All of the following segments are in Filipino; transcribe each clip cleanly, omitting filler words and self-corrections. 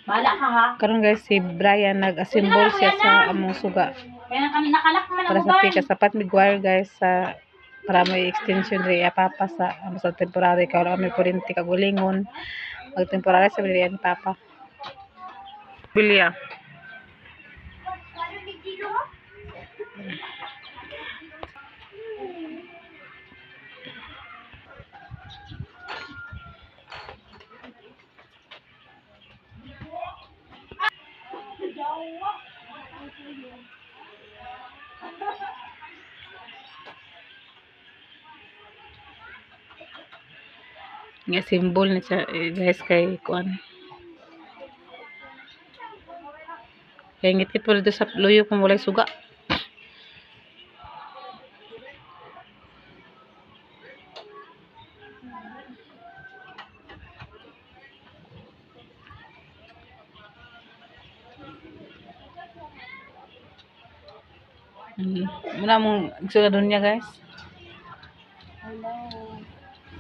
Bala ka ha. Karon guys si Brian nag-assemble siya sa among suga. Kaya nakalak man Para ang sa uban. pika sapat mig wire guys sa para may extension diri papa sa sa temporary ka wala kami kuryente kagulingon. Mag temporary sa diri ni papa. Bilya. Nga symbol na siya guys kay kuan. Kaya ngit-ngit po dito sa luyo kung walay suga. Muna mong suga doon niya guys. Hello.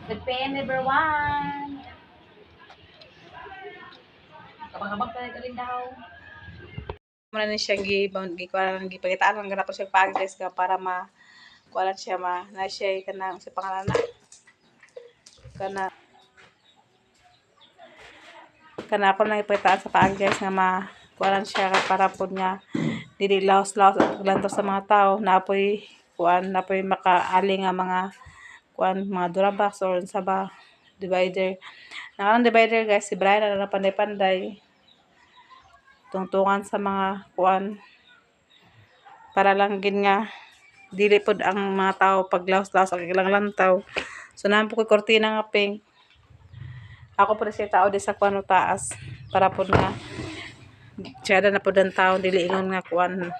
Good PM everyone. Kabang-kabang ka galing daw. Muna ni siya gipagitaan ang ganap siya pag guys ka para ma kuan siya na siya kanang sa pangalan kana pa na ipagitaan sa pag guys nga kuan siya para pud nga dili laos-laos at paglantaw sa mga tao napoy makaaling nga mga kuan mga durabox or sa ba divider. Nakanang divider guys si Brian na panday-panday tungtungan sa mga kuan para lang gin nga dili pod ang mga tao paglaos-laos ang ilang lantaw. So naan po ko kortina nga pink. Ako po siya tao di sa kuan taas para pod nga siyada na pod ang tao dili ingon nga kuan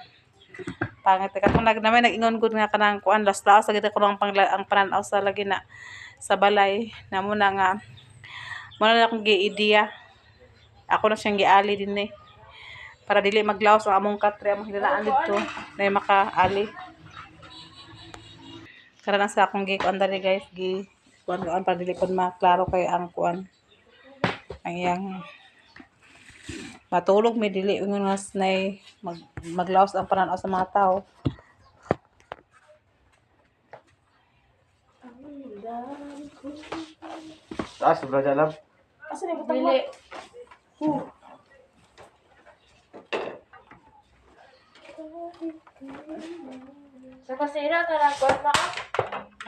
pangit ka kung naman nag-ingon gud nga kanang kuan laos-laos lagi ko lang ang pananaw sa lagi na sa balay namo na nga mo na akong gi-idea ako na siyang giali din para dili maglaos ang among katre among hilalaan dito na makaali karon na sa akong gi-kuan dali guys kuan para dili pod maklaro kay ang kuan ang iyang matulog may dili ingon nga nay maglaos ang pananaw sa mga tao. Taas, sobra dalam. Asa ni butang mo? Sa kusina ka na kuan na.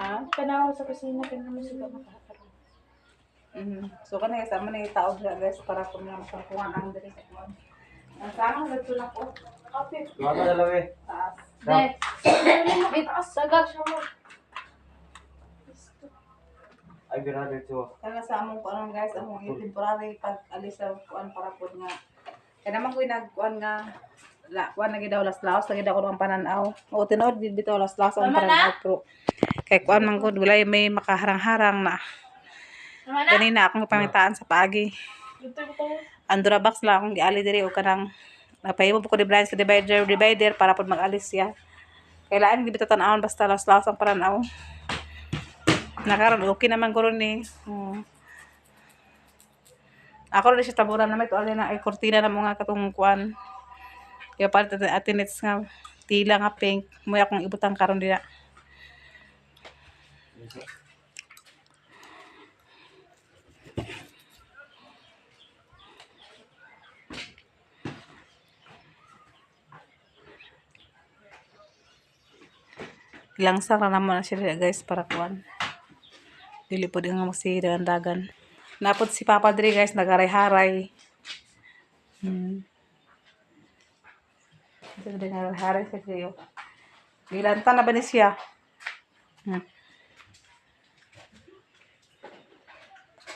Ha? Kanaw sa kusina kanang suga makakaroon. So kana guys amo na tao guys para kung nga masampungan ang diri sa kuan. Ang sama na na ko. Okay. Mama dalam eh. Taas. Next. Bit sagag siya mo. Ay, birado ito. Kaya sa among kuan guys among temporary pag alis sa kuan para pud nga kaya naman ko nagkuan nga kuan lagi daw laos lagi daw ko ang pananaw. O tinuod bitaw laos ang pananaw pro. Kay kuan man gud walay may makaharang-harang na. Ganina akong pamitaan sa paagi. Ang durabox lang akong giali diri o kanang napahimo po ko di Brian sa divider para pud mag-alis siya. Kailangan di bitaw tan-awon basta laos ang pananaw. Nakaroon okay naman guro ni. Ako rin siya taburan na may tuwalya na ay kortina na mga katong kuan. Kaya para atinits nga tila nga pink. May akong ibutang karon dira. Langsang na naman na siya guys para kuan. Dili po din nga magsidagan. Napod si Papa diri guys nagaray-haray. Nagaray-haray sa kayo. Gilanta na ba ni siya?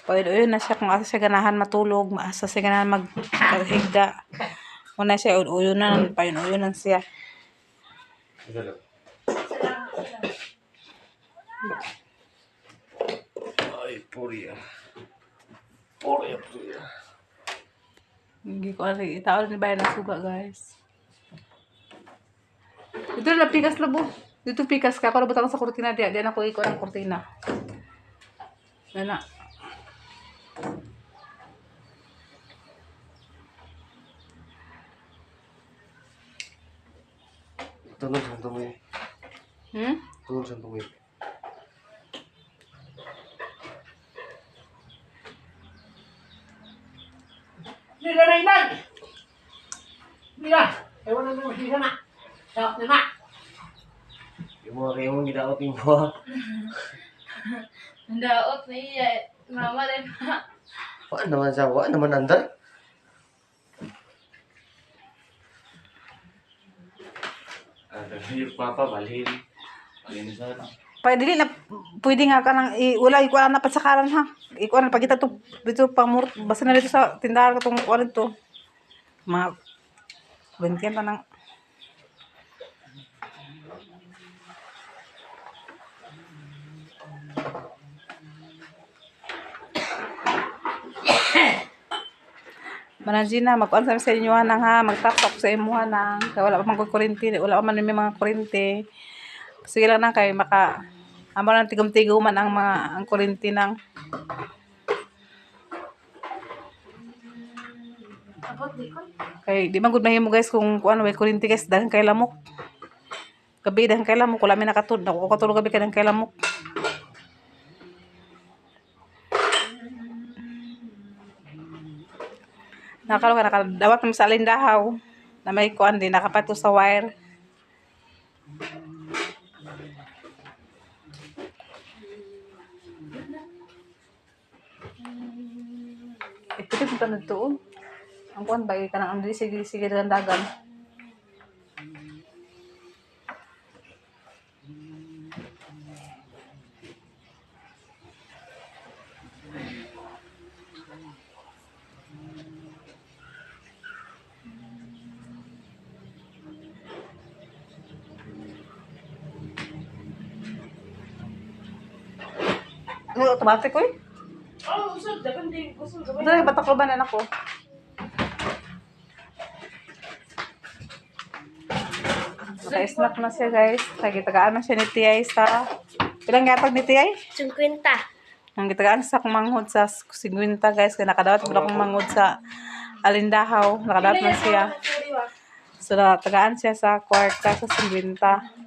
Pwede na siya kung asa siya ganahan matulog, maasa siya ganahan maghigda. Muna siya uyunan, payun-uyunan siya. Ay, puri. Hindi ko alam. Itao ni bayan ng suga, guys. Dito na pikas labo. Dito pikas ka. Kung nabutang sa kurtina, diyan ako ikaw ng kurtina. Yan na. Tunod sa tungin. Tunod sa tungin. Nila na ilan! Nila! Ewan na naman sila na. Sarap na na. Yung mga kayo mong gidaot yung mga. Ang daot na iya. Mama din pa. Wala naman andar. Yung papa, balhin. Balhin sa Dili na pwede nga ka nang wala ikuha na pa sa karan ha. Ikuha na pagita to dito pamur basta na dito sa tindahan ko tong kuan to. Mga bentian pa nang Mananjina, mag-on sa inyo nang ha, mag-top sa imo nang kay wala pa man ko kuryente, wala pa man may mga kuryente. Sige lang na kay maka amo lang tigom-tiguman ang mga ang kuryente nang Abot di ko. kay di man gud mahimo guys kung kuan way kuryente guys dahil kay lamok. Gabi dahil kay lamok wala mi nakatulog, ako katulog gabi kay kay lamok. Nakalo ka nakadawat mo sa alindahaw na may kuan din nakapato sa wire. Ito din tanong to. Ang kuan ba ka nang andri sige dagan. Ano automatic ko eh? Oh, usod. Dagan din. Usod. Ito na batakloban na ako. Naka-snack na siya guys. Nagitagaan na siya ni Tiyay sa... Ilang gatag ni Tiyay? 50. Ang gitagaan sa kumanghod sa 50 guys. Kaya nakadawat ko na akong manghod sa alindahaw. Nakadawat na siya. So natagaan siya sa kwarta sa 50.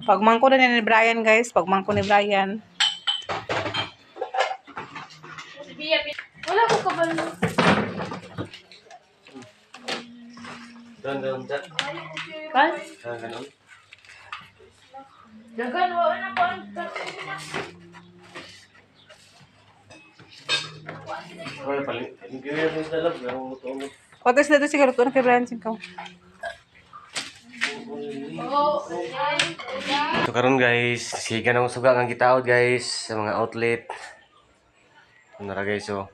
Pagmangko na ni Brian guys. Pagmangko ni Brian. Wala ko kabalo. Ganun dyan. Kan? Ganun. Dagan. Wala na ko. Ay, paling. Hindi ko yung dalag. Yung mutunod. What is that siguro ito na kay Brian Singkaw? So karon guys, siga na suga ang gitaod guys sa mga outlet. Nara guys so.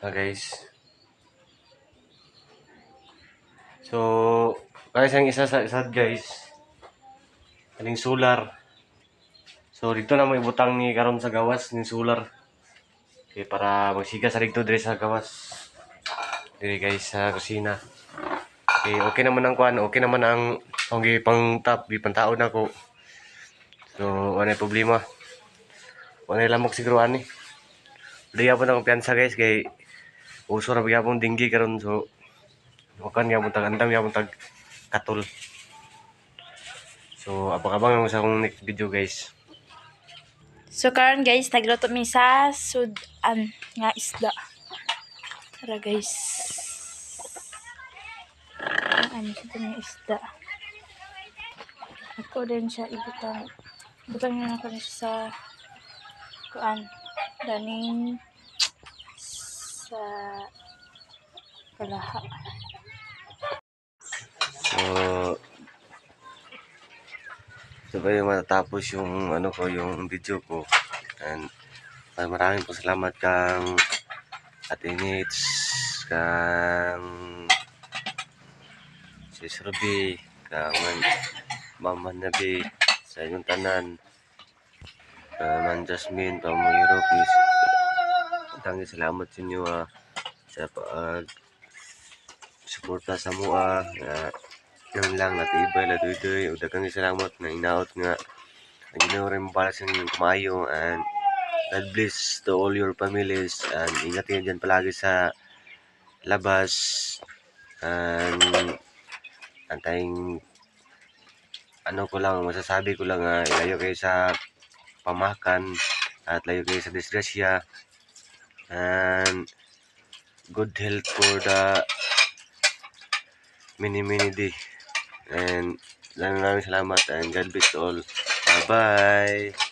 Guys. So, guys ang isa sa isad guys. Kaning solar. So dito na mo ibutang ni karon sa gawas ni solar. Okay, para magsiga sa dito dire sa gawas. Dire guys sa kusina. Okay naman ang kuan, okay naman ang pang top, gipantawod nako. So, wala problema. Wala lamok siguro ani. Diya po na kumpiyansa guys kay uso ra gyapon dinggi karon so wakan gyapon tag andam gyapon tag katul. So, abang-abang sa akong next video guys. So karon guys, nagluto mi sa sudan nga isda. Tara guys. Ano sa nga isda. Ako din siya ibutang. Butang na ako siya sa kuan. Daning sa kalaha. So ba matatapos yung ano ko, yung video ko. And maraming po salamat kang Ate Nits, kang Sis Ruby, kang Mama Nabi, sa inyong tanan, Man Jasmine, Pamangiro, please. Tangi salamat sa inyo sa suporta sa mua yun lang natibay la duy daghang salamat na inaot nga ang Ginoo rin mabalas ng kumayo and God bless to all your families and ingat kayo dyan palagi sa labas And antayin, ano ko lang, masasabi ko lang, ilayo kayo sa pamakan at layo kayo sa disgrasya, and good health for the many day. And maraming salamat, and God bless all. Bye bye.